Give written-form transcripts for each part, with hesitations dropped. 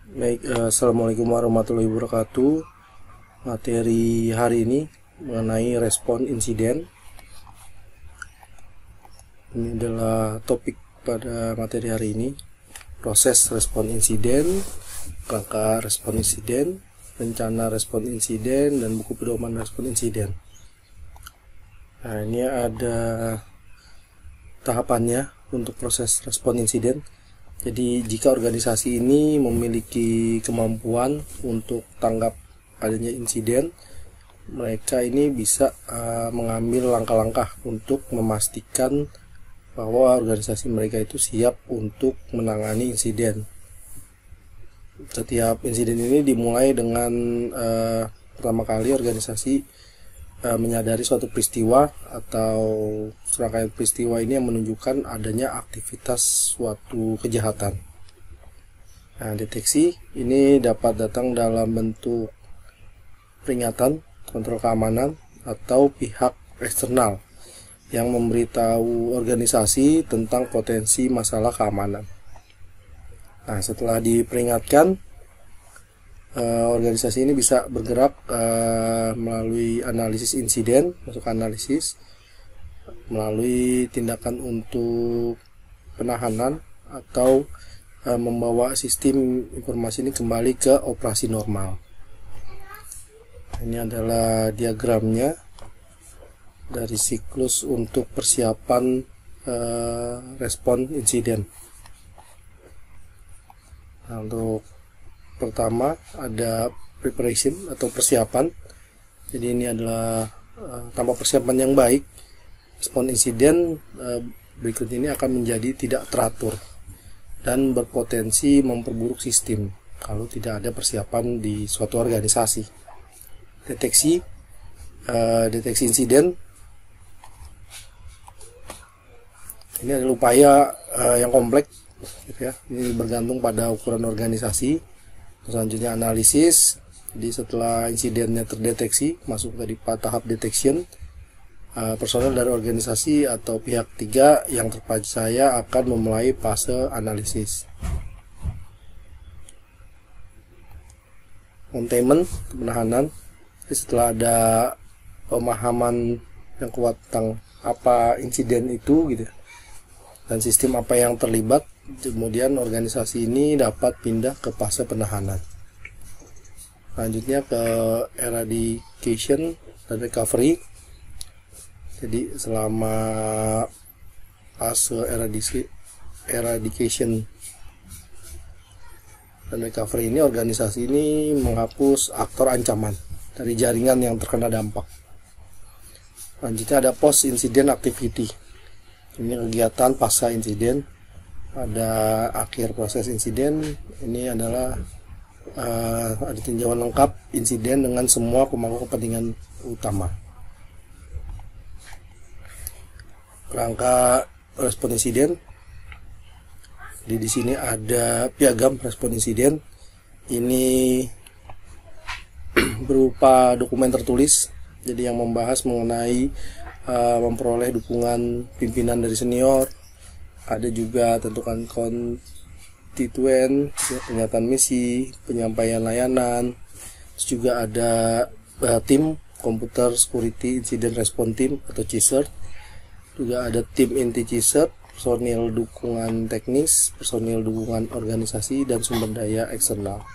Assalamualaikum warahmatullahi wabarakatuh. Materi hari ini mengenai respon insiden. Ini adalah topik pada materi hari ini. Proses respon insiden, rangka respon insiden, rencana respon insiden, dan buku pedoman respon insiden. Nah, ini ada tahapannya untuk proses respon insiden. Jadi jika organisasi ini memiliki kemampuan untuk tanggap adanya insiden, mereka ini bisa mengambil langkah-langkah untuk memastikan bahwa organisasi mereka itu siap untuk menangani insiden. Setiap insiden ini dimulai dengan pertama kali organisasi menyadari suatu peristiwa atau serangkaian peristiwa ini yang menunjukkan adanya aktivitas suatu kejahatan. Nah, deteksi ini dapat datang dalam bentuk peringatan, kontrol keamanan, atau pihak eksternal yang memberitahu organisasi tentang potensi masalah keamanan. Nah, setelah diperingatkan, organisasi ini bisa bergerak melalui analisis insiden, masuk analisis, melalui tindakan untuk penahanan atau membawa sistem informasi ini kembali ke operasi normal. Ini adalah diagramnya dari siklus untuk persiapan respon insiden. Nah, untuk pertama ada preparation atau persiapan. Jadi ini adalah tanpa persiapan yang baik, respon insiden berikut ini akan menjadi tidak teratur dan berpotensi memperburuk sistem kalau tidak ada persiapan di suatu organisasi. Deteksi insiden. Ini adalah upaya yang kompleks, gitu ya. Ini bergantung pada ukuran organisasi. Selanjutnya analisis. Jadi setelah insidennya terdeteksi, masuk tadi tahap detection, personel dari organisasi atau pihak ketiga yang terpercaya akan memulai fase analisis. Containment, penahanan. Jadi setelah ada pemahaman yang kuat tentang apa insiden itu, gitu, dan sistem apa yang terlibat, kemudian organisasi ini dapat pindah ke fase penahanan. Selanjutnya ke eradication dan recovery. Jadi selama fase eradication dan recovery ini, organisasi ini menghapus aktor ancaman dari jaringan yang terkena dampak. Selanjutnya ada post incident activity. Ini kegiatan pasca insiden. Pada akhir proses insiden ini adalah ada tinjauan lengkap insiden dengan semua pemangku kepentingan utama. Rangka respon insiden. Di sini ada piagam respon insiden. Ini berupa dokumen tertulis, jadi yang membahas mengenai memperoleh dukungan pimpinan dari senior. Ada juga tentukan konstituen, pernyataan misi, penyampaian layanan. Terus juga ada tim Computer Security Incident Response Team atau CISRT. Juga ada tim inti CISRT, personil dukungan teknis, personil dukungan organisasi, dan sumber daya eksternal.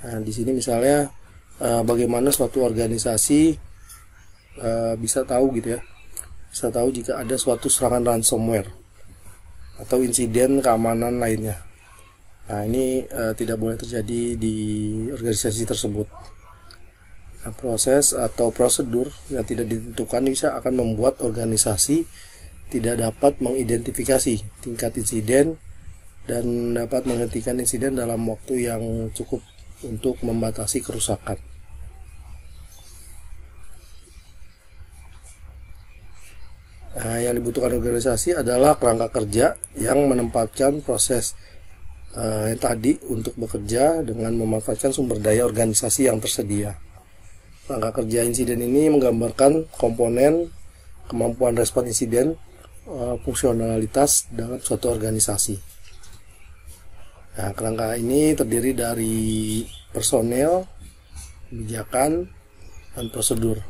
Nah, di sini misalnya bagaimana suatu organisasi bisa tahu, gitu ya, bisa tahu jika ada suatu serangan ransomware atau insiden keamanan lainnya. Nah, ini tidak boleh terjadi di organisasi tersebut. Nah, proses atau prosedur yang tidak ditentukan bisa akan membuat organisasi tidak dapat mengidentifikasi tingkat insiden dan dapat menghentikan insiden dalam waktu yang cukup untuk membatasi kerusakan. Nah, yang dibutuhkan organisasi adalah kerangka kerja yang menempatkan proses yang tadi untuk bekerja dengan memanfaatkan sumber daya organisasi yang tersedia. Kerangka kerja insiden ini menggambarkan komponen kemampuan respon insiden fungsionalitas dalam suatu organisasi. Nah, kerangka ini terdiri dari personel, kebijakan, dan prosedur.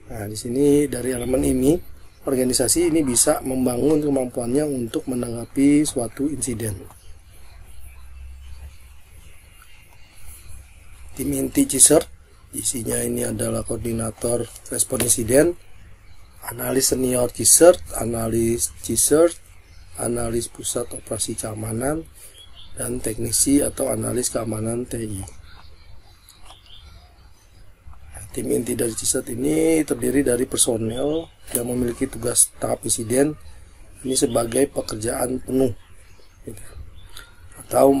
Nah, di sini dari elemen ini, organisasi ini bisa membangun kemampuannya untuk menanggapi suatu insiden. Tim inti CSIRT, isinya ini adalah koordinator respon insiden, analis senior CSIRT, analis CSIRT, analis pusat operasi keamanan, dan teknisi atau analis keamanan TI. Tim inti dari CSIRT ini terdiri dari personel yang memiliki tugas tangkap insiden ini sebagai pekerjaan penuh, atau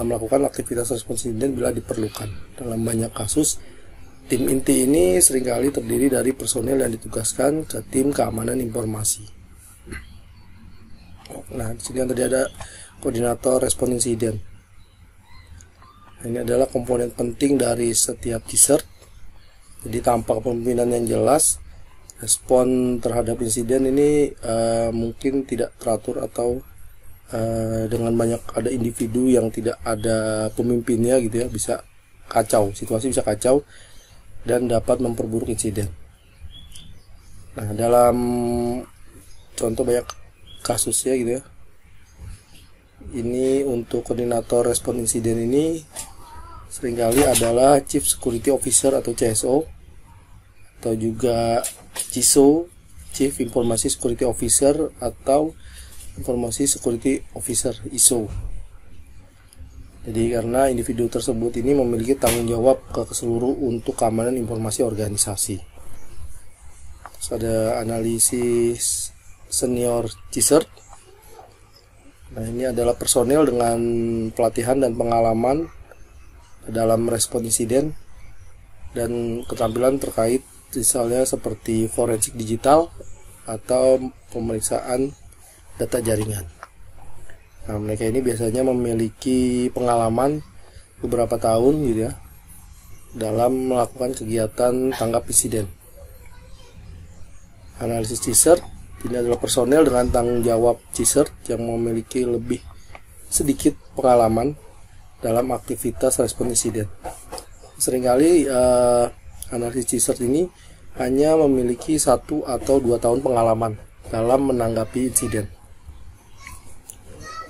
melakukan aktivitas respons insiden bila diperlukan. Dalam banyak kasus, tim inti ini seringkali terdiri dari personel yang ditugaskan ke tim keamanan informasi. Nah, di sini yang tadi ada koordinator respon insiden. Ini adalah komponen penting dari setiap CSIRT. Jadi tanpa kepemimpinan yang jelas, respon terhadap insiden ini mungkin tidak teratur, atau dengan banyak ada individu yang tidak ada pemimpinnya gitu ya, bisa kacau, situasi bisa kacau dan dapat memperburuk insiden. Nah, dalam contoh banyak kasusnya gitu ya, ini untuk koordinator respon insiden ini seringkali adalah Chief Security Officer atau CSO, atau juga CISO, Chief Information Security Officer, atau Informasi Security Officer ISO. Jadi karena individu tersebut ini memiliki tanggung jawab ke seluruh untuk keamanan informasi organisasi. Terus ada analisis senior CSIRT. Nah, ini adalah personel dengan pelatihan dan pengalaman dalam respon insiden dan keterampilan terkait misalnya seperti forensik digital atau pemeriksaan data jaringan. Nah, mereka ini biasanya memiliki pengalaman beberapa tahun gitu ya dalam melakukan kegiatan tanggap insiden. Analisis CSIRT ini adalah personel dengan tanggung jawab CSIRT yang memiliki lebih sedikit pengalaman dalam aktivitas respon insiden. Seringkali analisis CSIRT ini hanya memiliki 1 atau 2 tahun pengalaman dalam menanggapi insiden.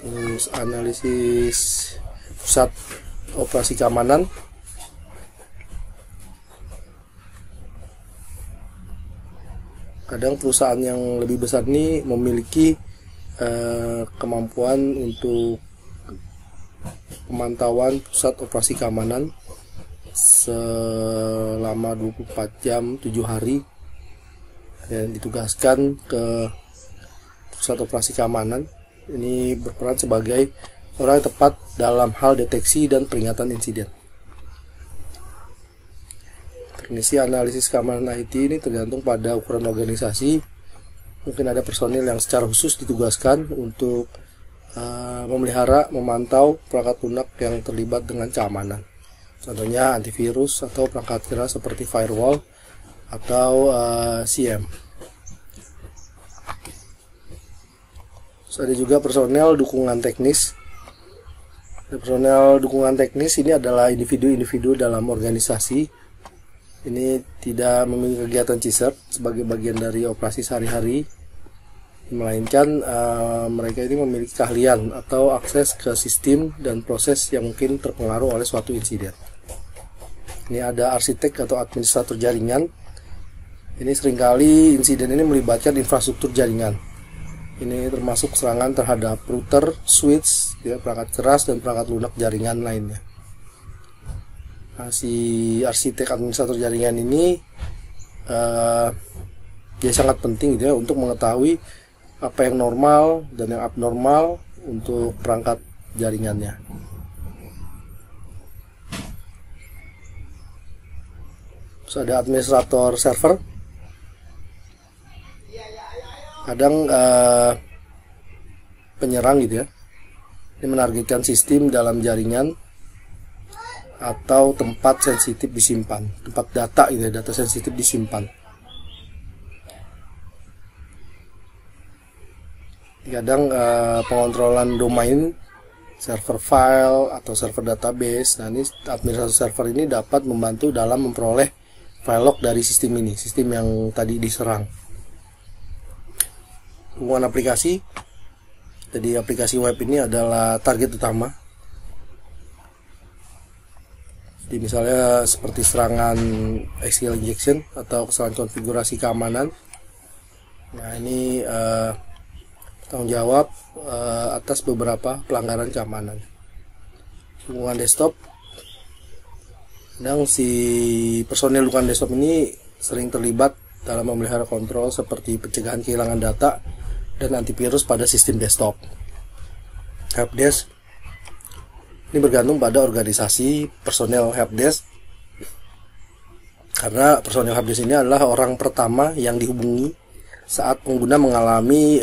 Terus analisis pusat operasi keamanan. Kadang perusahaan yang lebih besar ini memiliki kemampuan untuk pemantauan pusat operasi keamanan selama 24 jam 7 hari dan ditugaskan ke pusat operasi keamanan. Ini berperan sebagai orang yang tepat dalam hal deteksi dan peringatan insiden. Teknisi analisis keamanan IT ini tergantung pada ukuran organisasi. Mungkin ada personil yang secara khusus ditugaskan untuk memelihara, memantau perangkat lunak yang terlibat dengan keamanan. Contohnya antivirus atau perangkat keras seperti firewall atau CM. Terus ada juga personel dukungan teknis. Personel dukungan teknis ini adalah individu-individu dalam organisasi. Ini tidak memiliki kegiatan CSIRT sebagai bagian dari operasi sehari-hari, melainkan mereka ini memiliki keahlian atau akses ke sistem dan proses yang mungkin terpengaruh oleh suatu insiden. Ini ada arsitek atau administrator jaringan. Ini seringkali insiden ini melibatkan infrastruktur jaringan. Ini termasuk serangan terhadap router, switch, ya, perangkat keras dan perangkat lunak jaringan lainnya. Nah, si arsitek administrator jaringan ini dia sangat penting gitu ya, untuk mengetahui apa yang normal dan yang abnormal untuk perangkat jaringannya. Terus ada administrator server. Kadang penyerang gitu ya, ini menargetkan sistem dalam jaringan atau tempat sensitif disimpan, tempat data gitu ya, data sensitif disimpan. Kadang pengontrolan domain, server file atau server database. Nah, ini administrator server ini dapat membantu dalam memperoleh file log dari sistem ini, sistem yang tadi diserang. Hubungan aplikasi. Jadi aplikasi web ini adalah target utama. Jadi misalnya seperti serangan SQL injection atau kesalahan konfigurasi keamanan. Nah, ini tanggung jawab atas beberapa pelanggaran keamanan. Lingkungan desktop. Kadang si personil lingkungan desktop ini sering terlibat dalam memelihara kontrol seperti pencegahan kehilangan data dan antivirus pada sistem desktop. Helpdesk. Ini bergantung pada organisasi personel helpdesk. Karena personel helpdesk ini adalah orang pertama yang dihubungi saat pengguna mengalami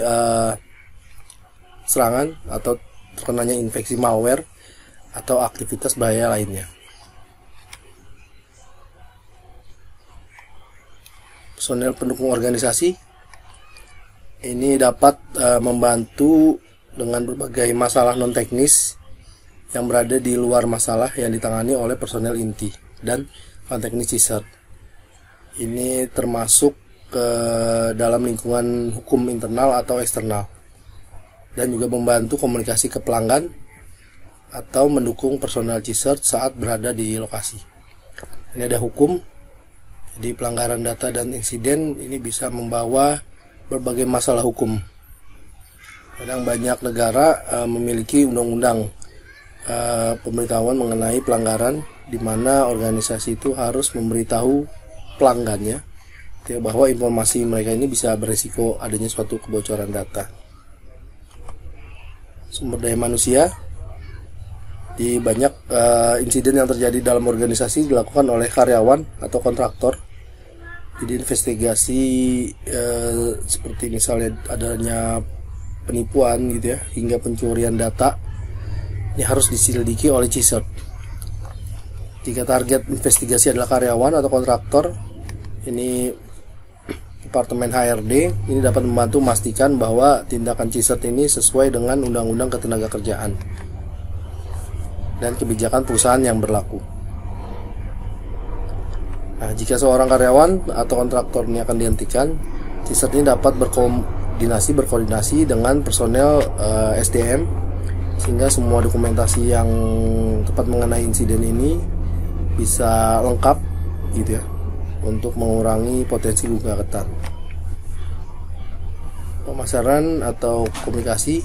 serangan atau terkenanya infeksi malware atau aktivitas bahaya lainnya. Personel pendukung organisasi ini dapat membantu dengan berbagai masalah non teknis yang berada di luar masalah yang ditangani oleh personel inti dan non teknis CSIRT. Ini termasuk ke dalam lingkungan hukum internal atau eksternal, dan juga membantu komunikasi ke pelanggan atau mendukung personel CSIRT saat berada di lokasi. Ini ada hukum, jadi pelanggaran data dan insiden ini bisa membawa berbagai masalah hukum. Kadang banyak negara memiliki undang-undang pemberitahuan mengenai pelanggaran, di mana organisasi itu harus memberitahu pelanggannya bahwa informasi mereka ini bisa beresiko adanya suatu kebocoran data. Sumber daya manusia. Di banyak insiden yang terjadi dalam organisasi dilakukan oleh karyawan atau kontraktor. Jadi investigasi seperti misalnya adanya penipuan gitu ya, hingga pencurian data, ini harus diselidiki oleh CSIRT. Jika target investigasi adalah karyawan atau kontraktor, ini Departemen HRD ini dapat membantu memastikan bahwa tindakan CSIRT ini sesuai dengan Undang-Undang Ketenagakerjaan dan kebijakan perusahaan yang berlaku. Nah, jika seorang karyawan atau kontraktor ini akan dihentikan, CSIRT ini dapat berkoordinasi dengan personel SDM sehingga semua dokumentasi yang tepat mengenai insiden ini bisa lengkap gitu ya, untuk mengurangi potensi gugatan. Pemasaran atau komunikasi.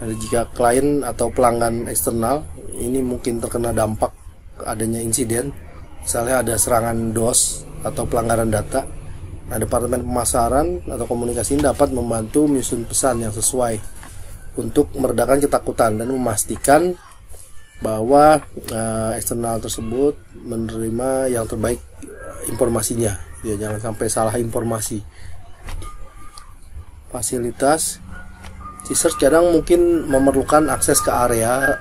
Jika klien atau pelanggan eksternal ini mungkin terkena dampak adanya insiden, misalnya ada serangan DOS atau pelanggaran data, nah Departemen Pemasaran atau Komunikasi ini dapat membantu menyusun pesan yang sesuai untuk meredakan ketakutan dan memastikan bahwa eksternal tersebut menerima yang terbaik informasinya, ya, jangan sampai salah informasi. Fasilitas. CSIRT kadang mungkin memerlukan akses ke area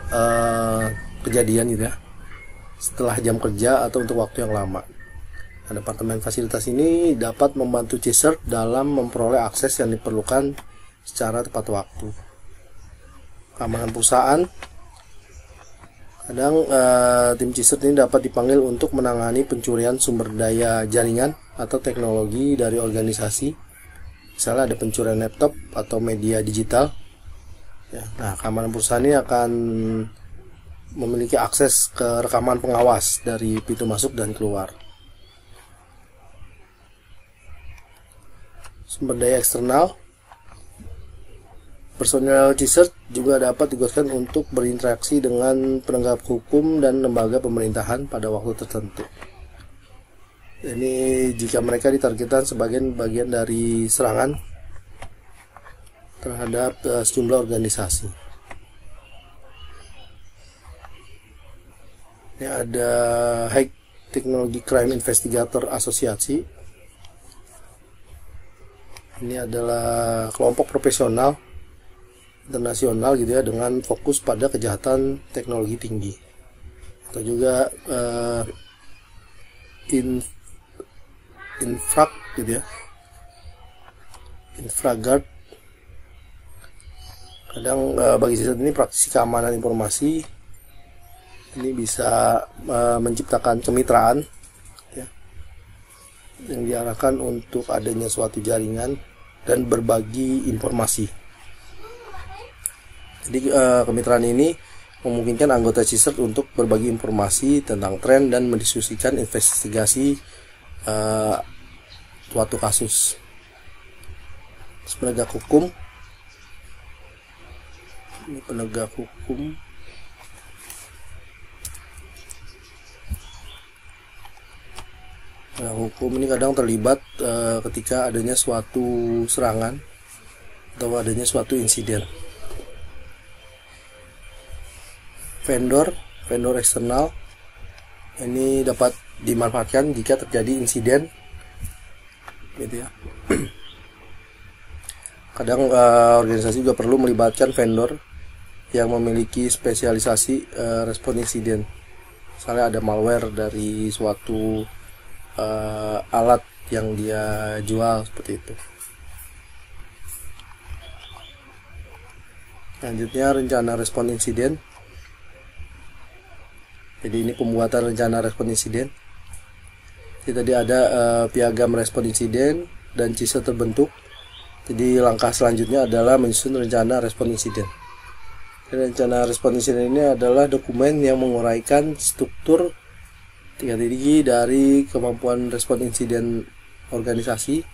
kejadian gitu ya, setelah jam kerja atau untuk waktu yang lama. Nah, Departemen Fasilitas ini dapat membantu CSIRT dalam memperoleh akses yang diperlukan secara tepat waktu. Keamanan perusahaan. Kadang tim CSIRT ini dapat dipanggil untuk menangani pencurian sumber daya jaringan atau teknologi dari organisasi. Misalnya ada pencurian laptop atau media digital. Ya, nah, keamanan perusahaan ini akan memiliki akses ke rekaman pengawas dari pintu masuk dan keluar. Sumber daya eksternal. Personel CSIRT juga dapat ditugaskan untuk berinteraksi dengan penegak hukum dan lembaga pemerintahan pada waktu tertentu. Ini jika mereka ditargetkan sebagai bagian dari serangan terhadap sejumlah organisasi. Ini ada High Technology Crime Investigator Association. Ini adalah kelompok profesional internasional gitu ya, dengan fokus pada kejahatan teknologi tinggi. Atau juga Infrag gitu ya, Infragard Kadang bagi CISA ini praktisi keamanan informasi ini bisa menciptakan kemitraan ya, yang diarahkan untuk adanya suatu jaringan dan berbagi informasi. Jadi kemitraan ini memungkinkan anggota CISA untuk berbagi informasi tentang tren dan mendiskusikan investigasi suatu kasus. Penegak hukum, ini penegak hukum. Nah, hukum ini kadang terlibat ketika adanya suatu serangan atau adanya suatu insiden. Vendor eksternal ini dapat dimanfaatkan jika terjadi insiden, gitu ya. Kadang organisasi juga perlu melibatkan vendor yang memiliki spesialisasi respon insiden. Misalnya ada malware dari suatu alat yang dia jual, seperti itu. Selanjutnya rencana respon insiden. Jadi ini pembuatan rencana respon insiden. Jadi tadi ada piagam respon insiden dan CISA terbentuk. Jadi langkah selanjutnya adalah menyusun rencana respon insiden. Rencana respon insiden ini adalah dokumen yang menguraikan struktur strategi dari kemampuan respon insiden organisasi.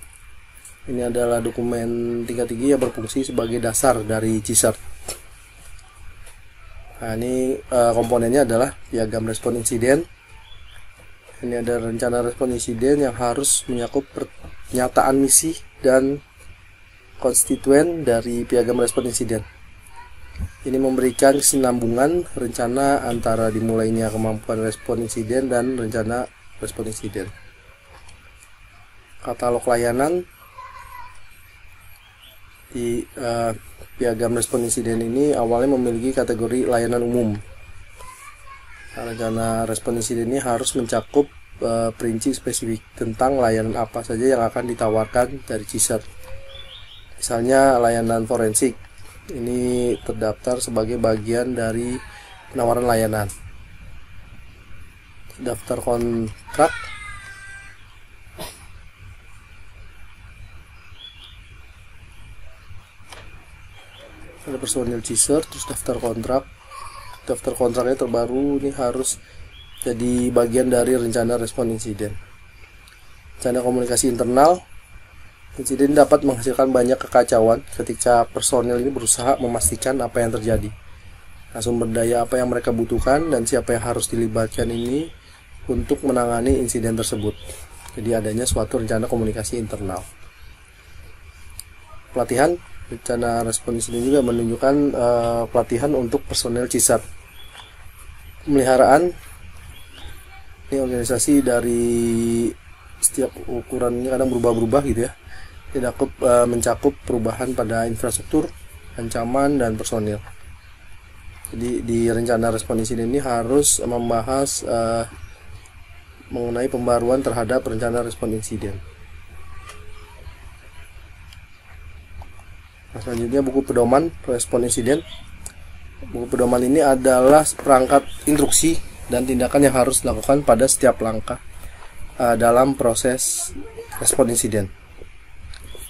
Ini adalah dokumen tingkat tinggi yang berfungsi sebagai dasar dari CISA. Nah, ini komponennya adalah piagam respon insiden. Ini ada rencana respon insiden yang harus mencakup pernyataan misi dan konstituen dari piagam respon insiden. Ini memberikan kesinambungan rencana antara dimulainya kemampuan respon insiden dan rencana respon insiden. Katalog layanan di piagam respon insiden ini awalnya memiliki kategori layanan umum. Rencana respon insiden ini harus mencakup prinsip spesifik tentang layanan apa saja yang akan ditawarkan dari CISA. Misalnya layanan forensik. Ini terdaftar sebagai bagian dari penawaran layanan. Daftar kontrak. Ada personil CISA, terus daftar kontrak. Daftar kontraknya terbaru ini harus jadi bagian dari rencana respon insiden. Rencana komunikasi internal. Insiden dapat menghasilkan banyak kekacauan ketika personil ini berusaha memastikan apa yang terjadi. Nah, sumber daya apa yang mereka butuhkan dan siapa yang harus dilibatkan ini untuk menangani insiden tersebut. Jadi adanya suatu rencana komunikasi internal. Pelatihan, rencana respon insiden juga menunjukkan pelatihan untuk personel CISA. Pemeliharaan, ini organisasi dari setiap ukurannya kadang berubah-ubah gitu ya. Tidak mencakup perubahan pada infrastruktur, ancaman, dan personil. Jadi di rencana respon insiden ini harus membahas mengenai pembaruan terhadap rencana respon insiden. Nah, selanjutnya buku pedoman respon insiden. Buku pedoman ini adalah perangkat instruksi dan tindakan yang harus dilakukan pada setiap langkah dalam proses respon insiden.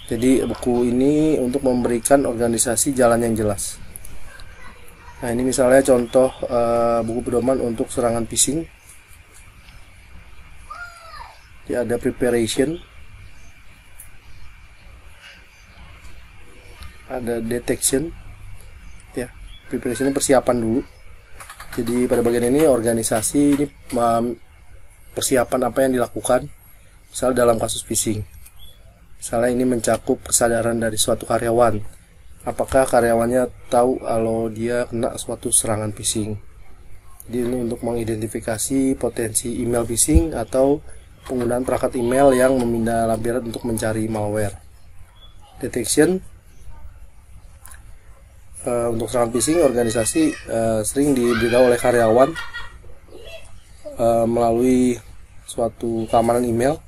Jadi buku ini untuk memberikan organisasi jalan yang jelas. Nah, ini misalnya contoh buku pedoman untuk serangan phishing. Jadi ada preparation, ada detection. Ya, preparation ini persiapan dulu. Jadi pada bagian ini organisasi ini persiapan apa yang dilakukan, misal dalam kasus phishing. Misalnya ini mencakup kesadaran dari suatu karyawan. Apakah karyawannya tahu kalau dia kena suatu serangan phishing? Jadi ini untuk mengidentifikasi potensi email phishing atau penggunaan perangkat email yang meminta lampiran untuk mencari malware. Detection, untuk serangan phishing organisasi sering diberitahu oleh karyawan melalui suatu keamanan email.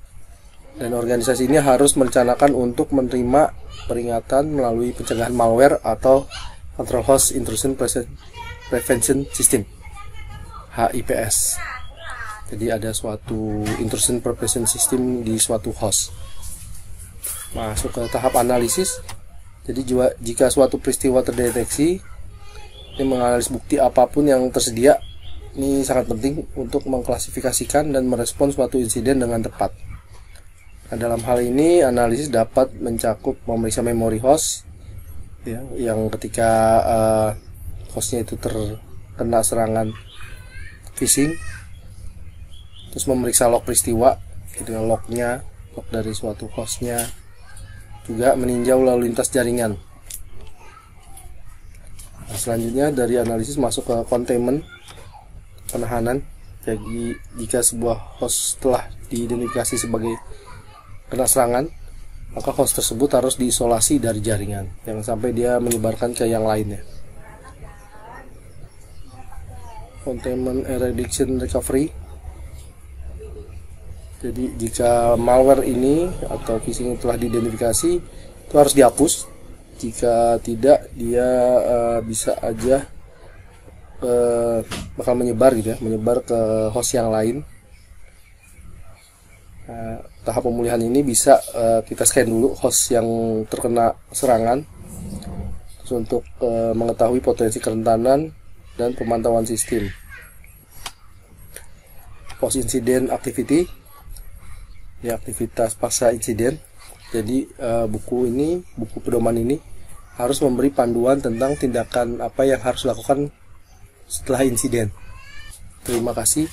Dan organisasi ini harus merencanakan untuk menerima peringatan melalui pencegahan malware atau Control Host Intrusion Prevention System, HIPS. Jadi ada suatu intrusion prevention system di suatu host. Masuk ke tahap analisis. Jadi jika suatu peristiwa terdeteksi, ini menganalisis bukti apapun yang tersedia. Ini sangat penting untuk mengklasifikasikan dan merespons suatu insiden dengan tepat. Nah, dalam hal ini analisis dapat mencakup memeriksa memori host, ya, yang ketika hostnya itu terkena serangan phishing, terus memeriksa log peristiwa, gitu, lognya, log dari suatu hostnya, juga meninjau lalu lintas jaringan. Nah, selanjutnya dari analisis masuk ke containment, penahanan. Jadi jika sebuah host telah diidentifikasi sebagai kena serangan, maka host tersebut harus diisolasi dari jaringan, jangan sampai dia menyebarkan ke yang lainnya. Containment, eradication, recovery. Jadi jika malware ini atau phishing telah diidentifikasi, itu harus dihapus. Jika tidak, dia bisa aja bakal menyebar gitu ya, menyebar ke host yang lain. Nah, tahap pemulihan ini bisa kita scan dulu host yang terkena serangan, terus untuk mengetahui potensi kerentanan dan pemantauan sistem. Post incident activity, ya, aktivitas pasca insiden. Jadi buku pedoman ini harus memberi panduan tentang tindakan apa yang harus dilakukan setelah insiden. Terima kasih.